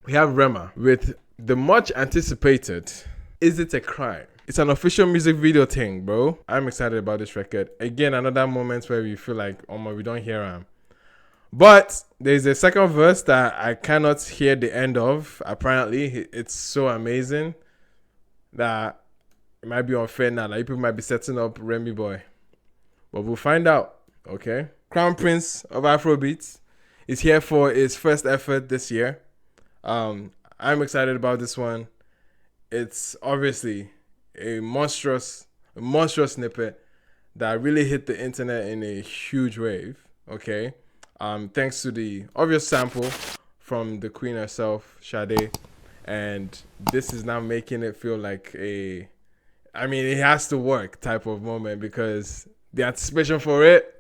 we have Rema with the much anticipated Is It a Crime? It's an official music video thing, bro. I'm excited about this record. Again, another moment where we feel like, oh my, we don't hear him. But there's a second verse that I cannot hear the end of. Apparently, it's so amazing that it might be unfair now. Like, people might be setting up Remy Boy. But we'll find out, okay? Crown Prince of Afrobeats is here for his first effort this year. I'm excited about this one. It's obviously a monstrous snippet that really hit the internet in a huge wave, okay? Thanks to the obvious sample from the queen herself, Sade. And this is now making it feel like it has to work type of moment, because the anticipation for it,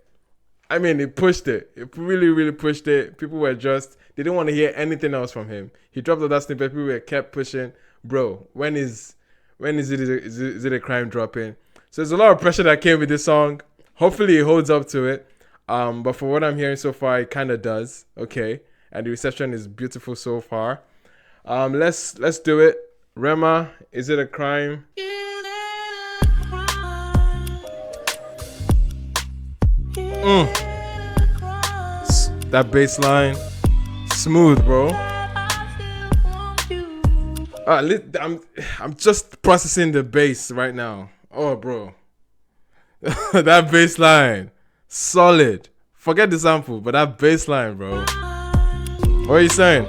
it pushed it. It really, really pushed it. People were they didn't want to hear anything else from him. He dropped that snippet, people kept pushing. Bro, when is it a crime dropping? So there's a lot of pressure that came with this song. Hopefully it holds up to it. But for what I'm hearing so far, it kind of does. Okay. And the reception is beautiful so far. Let's do it. Rema, Is It a Crime? That bass line, smooth, bro. I'm just processing the bass right now. Oh, bro. That bass line, solid. Forget the sample, but that bass line, bro. What are you saying?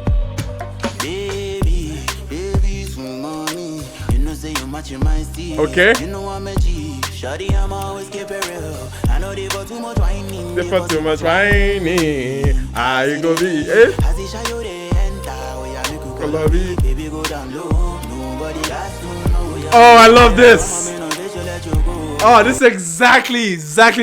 Okay. Shawty, I'm always keep it real. I know they for too much whining. They for too much whining. I go be, eh? I see show they enter. I love it. Baby go down low. Nobody has to know. Oh, I love this. Oh, this is exactly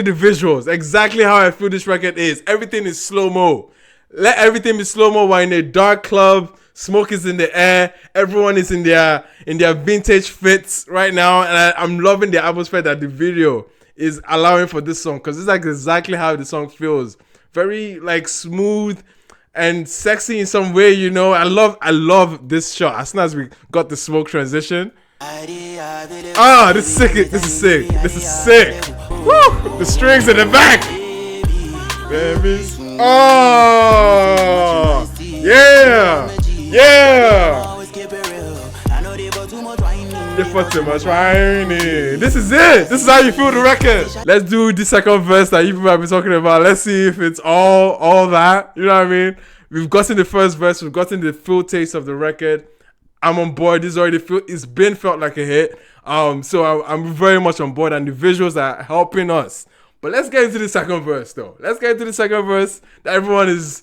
the visuals. Exactly how I feel this record is. Everything is slow-mo. Let everything be slow-mo while in a dark club. Smoke is in the air. Everyone is in their vintage fits right now, and I'm loving the atmosphere that the video is allowing for this song, because it's like exactly how the song feels. Very like smooth and sexy in some way, you know. I love this shot. As soon as we got the smoke transition, this is sick. This is sick. Woo! The strings in the back. Babies. Oh yeah. Yeah! They for too much whining. This is it. This is how you feel the record. Let's do the second verse that you people have been talking about. Let's see if it's all that. You know what I mean? We've gotten the first verse. We've gotten the full taste of the record. I'm on board. It's been felt like a hit. So I'm very much on board, and the visuals are helping us. But let's get into the second verse, though. Let's get into the second verse that everyone is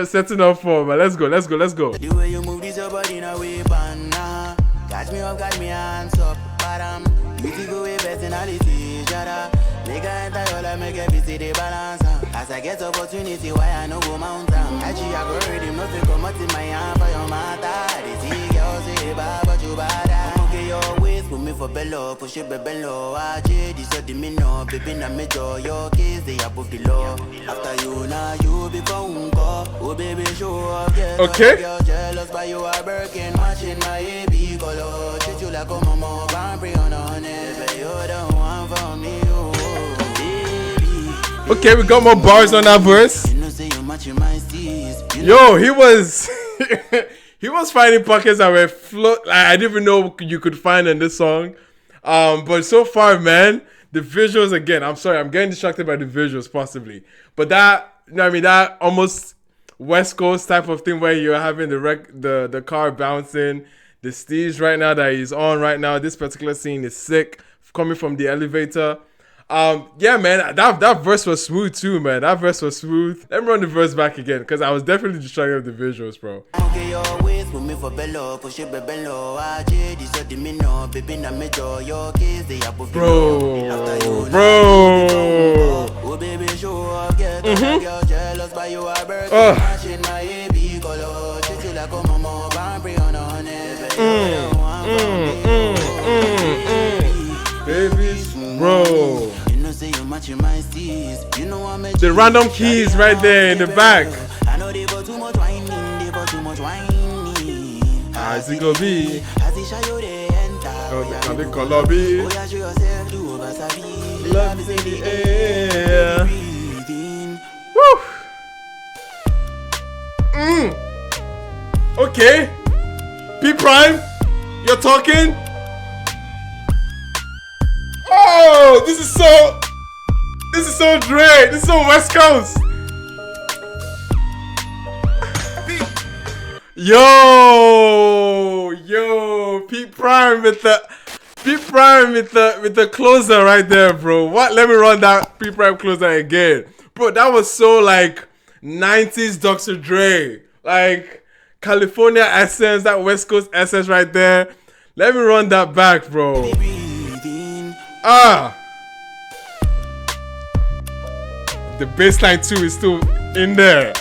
setting up for. But let's go. The way you move this your body in a way, banana. Catch me up, got me hands up, bottom. You see go way personality, shut up. Make a enter all I make every city balance. As I get opportunity, why I no go mountain. Actually, I go ready, nothing come out in my hand for your matter. They see girls say bad, but you bad. Okay, your waist, put me for bellow, push it bellow. I did this, the minnow, baby, na me jaw. Your kids, they above the law. After you, now you become uncle. Oh, baby, show up, yeah. Okay. You're jealous, but you are working, matching my AB color. Treat you like a mama, can't bring on it. But you're the one for me, oh. Okay, we got more bars on that verse. Yo, he was he was finding pockets that were I didn't even know you could find in this song. But so far, man, the visuals again. I'm sorry, I'm getting distracted by the visuals possibly. But that almost West Coast type of thing where you're having the car bouncing, the stage right now that he's on right now. This particular scene is sick, coming from the elevator. Yeah, man, that verse was smooth too, man. That verse was smooth. Let me run the verse back again, because I was definitely distracted with the visuals, bro. Okay, your waist, put me for bellow, push it bellow. I did this, the minnow, baby, na me jaw. Your kids, they above the law. Bro. Oh, baby, show up, get girl jealous, but you are birthday. Matching my AB color. Treat you like a mama, can't bring on it. Babies, bro. The random keys right there in the back. As it go be. As it show you the enter. Oh, the color be. Oh, yeah, show yourself to over sabi. Love is in the air. Breathing. Woo! Okay. P Prime, you're talking? Oh, this is so Dre. This is so West Coast. Yo, P Prime with the closer right there, bro. What? Let me run that P Prime closer again, bro. That was so like 90s Dr. Dre, like California essence, that West Coast essence right there. Let me run that back, bro. The bassline too is still in there.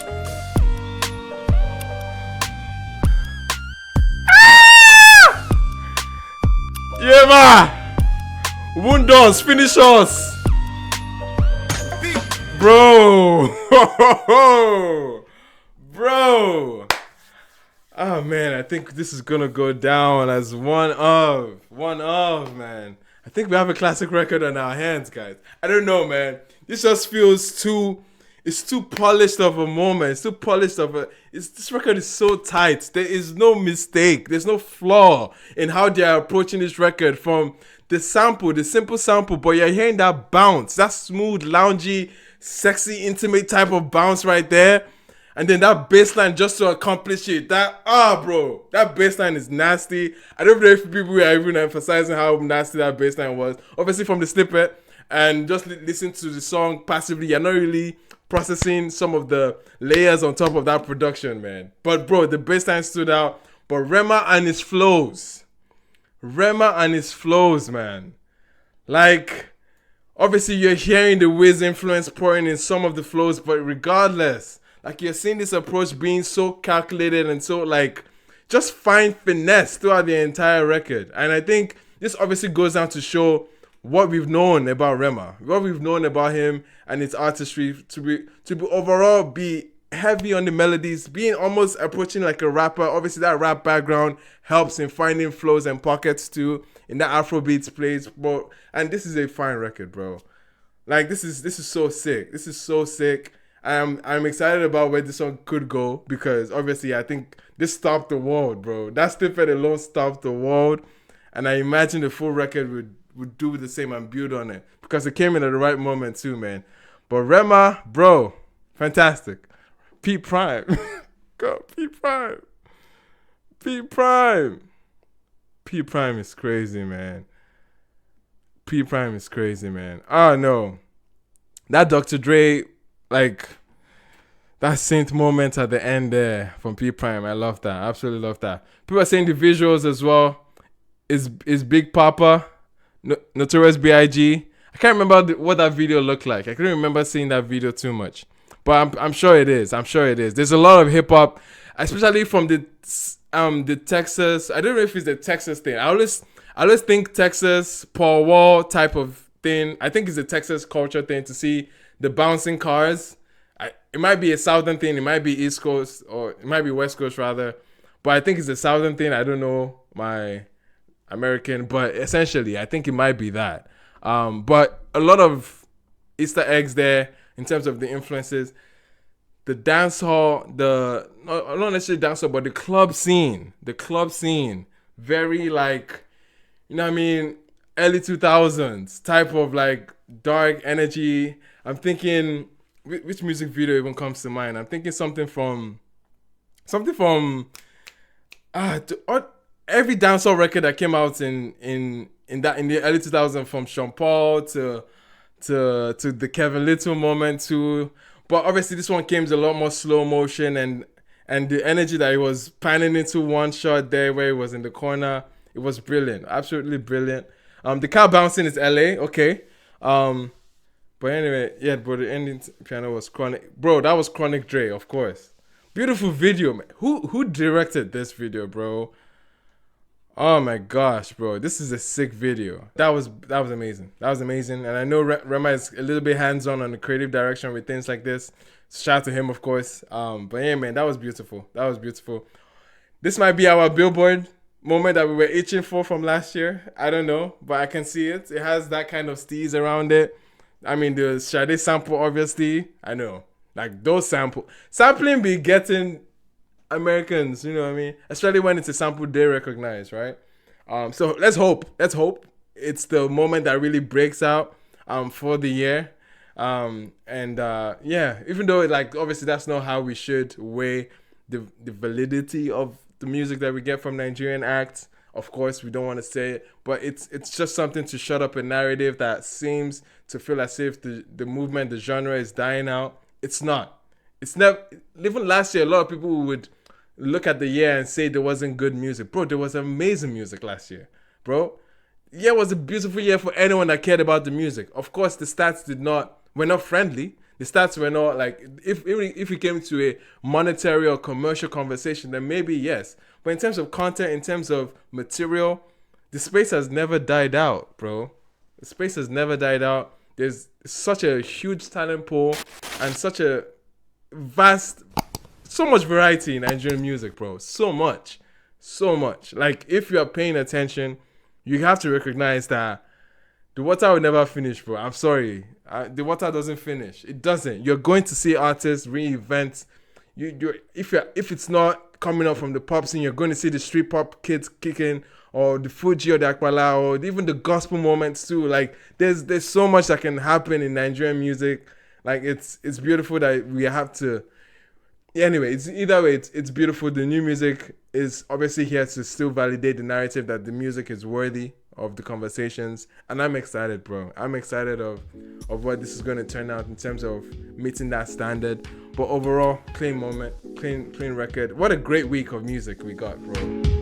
Yeah, man. Wound us, finish us. Bro. Bro. Oh, man. I think this is going to go down as one of, man. I think we have a classic record on our hands, guys. I don't know, man. This just feels it's too polished of a moment. It's too polished of this record is so tight. There is no mistake. There's no flaw in how they are approaching this record, from the sample, the simple sample, but you're hearing that bounce, that smooth, loungy, sexy, intimate type of bounce right there. And then that bass line just to accomplish it. Bro, that bass line is nasty. I don't know if people are even emphasizing how nasty that bass line was. Obviously from the snippet and just listen to the song passively, you're not really processing some of the layers on top of that production, man. But bro, the bass line stood out. But Rema and his flows, man. Like, obviously you're hearing the Wiz influence pouring in some of the flows, but regardless, like, you're seeing this approach being so calculated and so, like, just fine finesse throughout the entire record. And I think this obviously goes down to show what we've known about Rema, what we've known about him and his artistry to be overall be heavy on the melodies, being almost approaching like a rapper. Obviously that rap background helps in finding flows and pockets too in that Afrobeats place. But and this is a fine record, bro. Like, this is so sick. This is so sick. I'm excited about where this song could go, because obviously I think this stopped the world, bro. That snippet alone stopped the world, and I imagine the full record would do the same and build on it, because it came in at the right moment too, man. But Rema, bro, fantastic. P Prime, go P Prime. P Prime is crazy, man. P Prime is crazy, man. Oh no, that Dr. Dre, like, that synth moment at the end there from P Prime, I love that. I absolutely love that. People are saying the visuals as well is Big Papa, Notorious B.I.G. I can't remember what that video looked like. I couldn't remember seeing that video too much, but I'm sure it is. There's a lot of hip hop, especially from the Texas. I don't know if it's the Texas thing. I always think Texas Paul Wall type of thing. I think it's a Texas culture thing to see the bouncing cars. It might be a Southern thing. It might be East Coast, or it might be West Coast rather. But I think it's a Southern thing. I don't know my American, but essentially I think it might be that. But a lot of Easter eggs there in terms of the influences. The dance hall, not necessarily dance hall, but the club scene. Very, like, you know what I mean, early 2000s type of, like, dark energy. I'm thinking, which music video even comes to mind? I'm thinking something from every dancehall record that came out in the early 2000s, from Sean Paul to the Kevin Little moment too. But obviously this one came a lot more slow motion, and the energy that it was panning into one shot there where it was in the corner, it was brilliant, absolutely brilliant. The car bouncing is LA, okay. But anyway, yeah, bro, the ending piano was Chronic. Bro, that was Chronic Dre, of course. Beautiful video, man. Who directed this video, bro? Oh my gosh, bro. This is a sick video. That was amazing. That was amazing. And I know Rema is a little bit hands-on the creative direction with things like this. Shout out to him, of course. But yeah, man, that was beautiful. This might be our Billboard moment that we were itching for from last year. I don't know, but I can see it. It has that kind of steez around it. I mean, the Sade sample, obviously. I know. Like, those sampling be getting Americans, you know what I mean? Especially when it's a sample they recognize, right? So let's hope it's the moment that really breaks out for the year. Yeah, even though like obviously that's not how we should weigh the validity of the music that we get from Nigerian acts. Of course, we don't want to say it, but it's just something to shut up a narrative that seems to feel as if the movement, the genre is dying out. It's not. It's never. Even last year, a lot of people would look at the year and say there wasn't good music. Bro, there was amazing music last year, bro. Yeah, it was a beautiful year for anyone that cared about the music. Of course, the stats were not friendly. The stats were not like, if we came to a monetary or commercial conversation, then maybe yes. But in terms of content, in terms of material, the space has never died out, bro. The space has never died out. There's such a huge talent pool and such a so much variety in Nigerian music, bro. So much. Like, if you are paying attention, you have to recognize that the water will never finish, bro. I'm sorry. The water doesn't finish. It doesn't. You're going to see artists re-events. If it's not coming up from the pop scene, you're going to see the street pop kids kicking, or the Fuji or the Akbala, or even the gospel moments too. Like, there's so much that can happen in Nigerian music. Like, it's beautiful that we have to. Anyway, it's beautiful. The new music is obviously here to still validate the narrative that the music is worthy of the conversations, and I'm excited, bro. I'm excited of what this is going to turn out in terms of meeting that standard. But overall, clean moment, clean record. What a great week of music we got, bro.